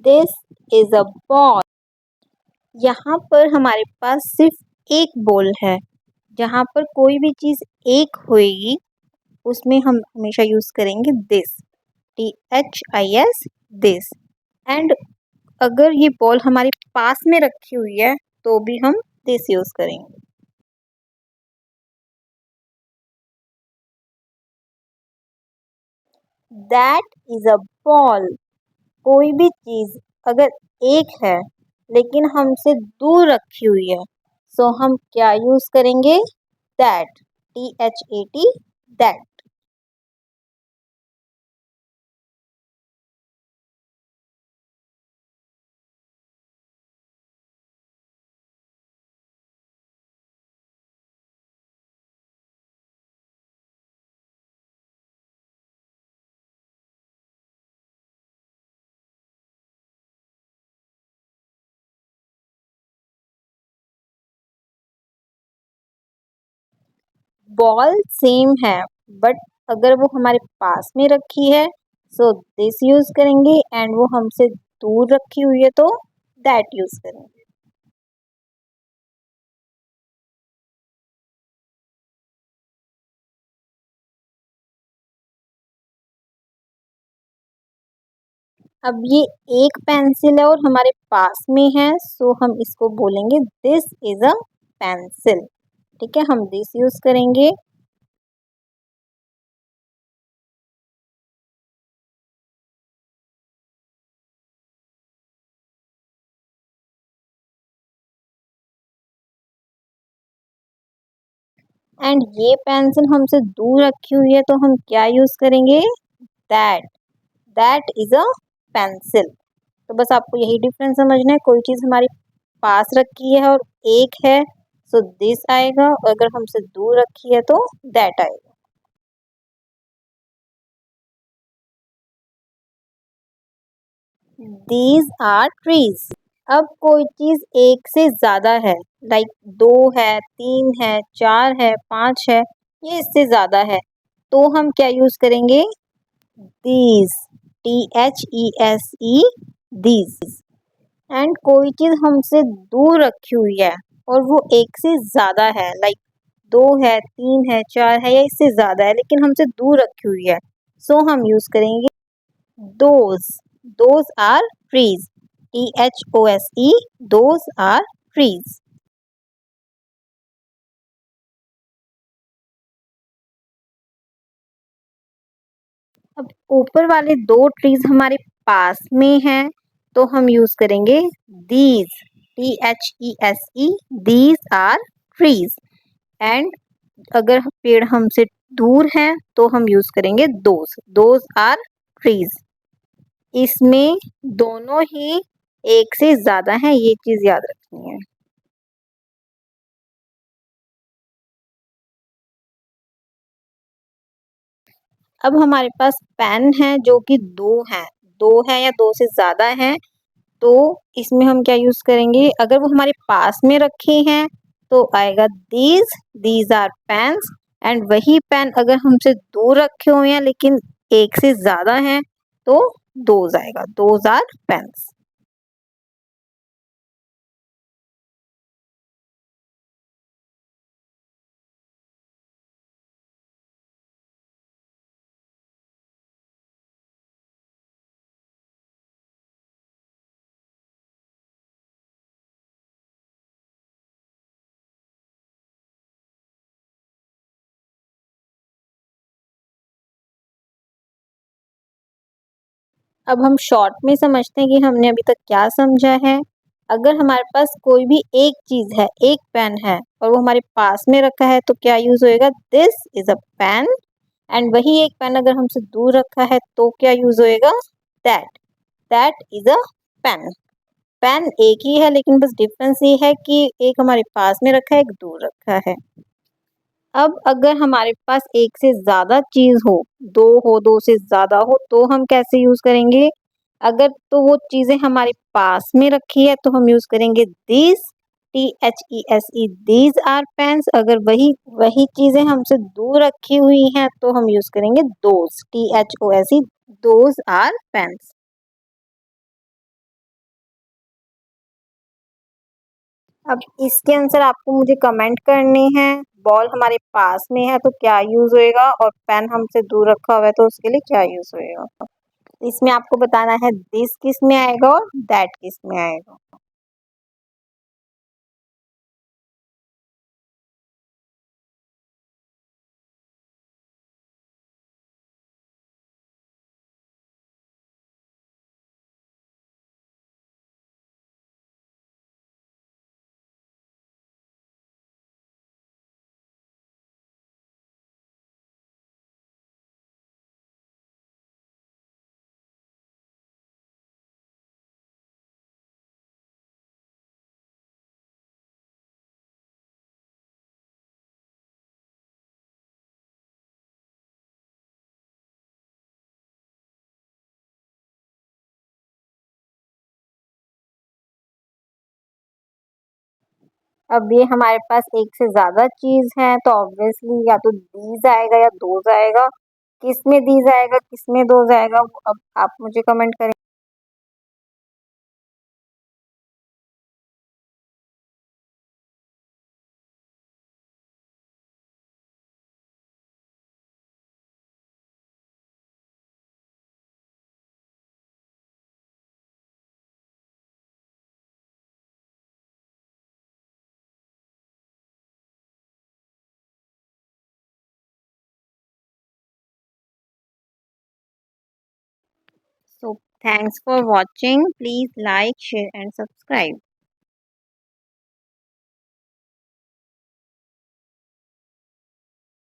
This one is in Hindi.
This is a ball. यहाँ पर हमारे पास सिर्फ एक बॉल है। जहाँ पर कोई भी चीज़ एक होएगी उसमें हम हमेशा यूज़ करेंगे दिस, THIS, दिस। एंड अगर ये बॉल हमारे पास में रखी हुई है तो भी हम दिस यूज़ करेंगे। That is a ball. कोई भी चीज़ अगर एक है लेकिन हमसे दूर रखी हुई है सो हम क्या यूज़ करेंगे? That, THAT, that. Ball same है बट अगर वो हमारे पास में रखी है सो दिस यूज़ करेंगे एंड वो हमसे दूर रखी हुई है तो दैट यूज़ करेंगे। अब ये एक पेंसिल है और हमारे पास में है सो हम इसको बोलेंगे दिस इज अ पेंसिल। ठीक है, हम दिस यूज़ करेंगे। एंड ये पेंसिल हमसे दूर रखी हुई है तो हम क्या यूज़ करेंगे? That, that is a pencil. तो बस आपको यही डिफरेंस समझना है। कोई चीज़ हमारे पास रखी है और एक है सो दिस आएगा, और अगर हमसे दूर रखी है तो दैट आएगा। These are trees. अब कोई चीज़ एक से ज़्यादा है, लाइक दो है, तीन है, चार है, पाँच है, ये इससे ज़्यादा है तो हम क्या यूज़ करेंगे? These, THESE, these. एंड कोई चीज़ हमसे दूर रखी हुई है और वो एक से ज़्यादा है, लाइक दो है, तीन है, चार है या इससे ज़्यादा है लेकिन हमसे दूर रखी हुई है सो हम यूज़ करेंगे those. Those are trees, THOSE, those are trees. अब ऊपर वाले दो ट्रीज हमारे पास में हैं तो हम यूज़ करेंगे these, THESE, these are trees. And अगर पेड़ हमसे दूर हैं तो हम यूज़ करेंगे दोज आर ट्रीज। इसमें दोनों ही एक से ज़्यादा हैं, ये चीज़ याद रखनी है। अब हमारे पास पेन है जो कि दो है या दो से ज़्यादा हैं तो इसमें हम क्या यूज़ करेंगे? अगर वो हमारे पास में रखे हैं तो आएगा दीज आर पेन्स। एंड वही पेन अगर हमसे दूर रखे हुए हैं लेकिन एक से ज़्यादा हैं तो दोज आएगा, दोज आर पेन्स। अब हम शॉर्ट में समझते हैं कि हमने अभी तक क्या समझा है। अगर हमारे पास कोई भी एक चीज़ है, एक पेन है और वो हमारे पास में रखा है तो क्या यूज़ होएगा? This is a pen. And वही एक पेन अगर हमसे दूर रखा है तो क्या यूज़ होएगा? That, that is a pen. Pen एक ही है लेकिन बस डिफरेंस ये है कि एक हमारे पास में रखा है, एक दूर रखा है। अब अगर हमारे पास एक से ज़्यादा चीज़ हो, दो से ज़्यादा हो तो हम कैसे यूज़ करेंगे? अगर तो वो चीज़ें हमारे पास में रखी है तो हम यूज़ करेंगे these, THESE, these are pens. अगर वही वही चीज़ें हमसे दूर रखी हुई हैं तो हम यूज़ करेंगे those, THOSE, those are pens. अब इसके आंसर आपको मुझे कमेंट करने हैं। बॉल हमारे पास में है तो क्या यूज होएगा, और पेन हमसे दूर रखा हुआ है तो उसके लिए क्या यूज होएगा। इसमें आपको बताना है दिस किस में आएगा और दैट किस में आएगा। अब ये हमारे पास एक से ज्यादा चीज है तो ऑब्वियसली या तो दीज आएगा या दोज आएगा। किस में दीज आएगा किस में दोज आएगा वो अब आप मुझे कमेंट करें। So thanks for watching. Please like, share and subscribe.